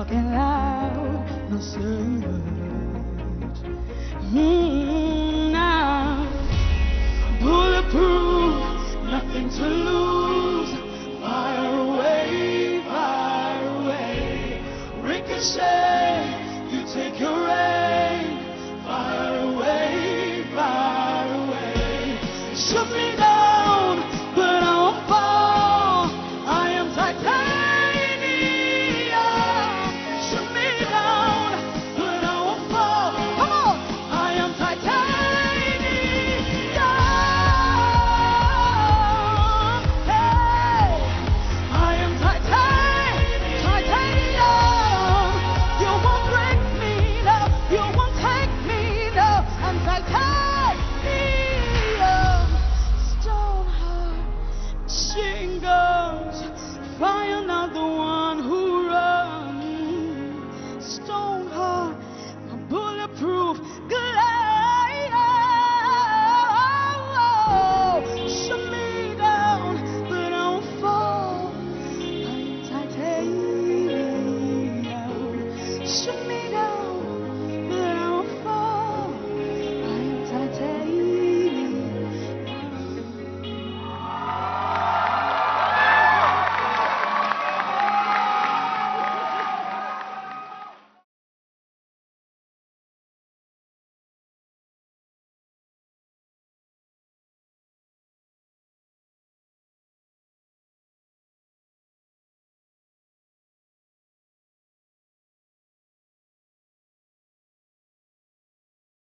talking loud, no saying words. Now, bulletproof, nothing to lose. Fire away, ricochet, you take your aim. Fire away, shoot me down, but I won't fall. I am titanium. Shoot me down, but I won't fall. Come on, I am titanium. Hey, I am titanium. You won't break me, no. You won't take me, no. I'm titanium. Stone heart, machine guns, fire not the one who runs. Stone heart, a bulletproof glass. Shoot me down, but I won't fall. I'm titanium. Shoot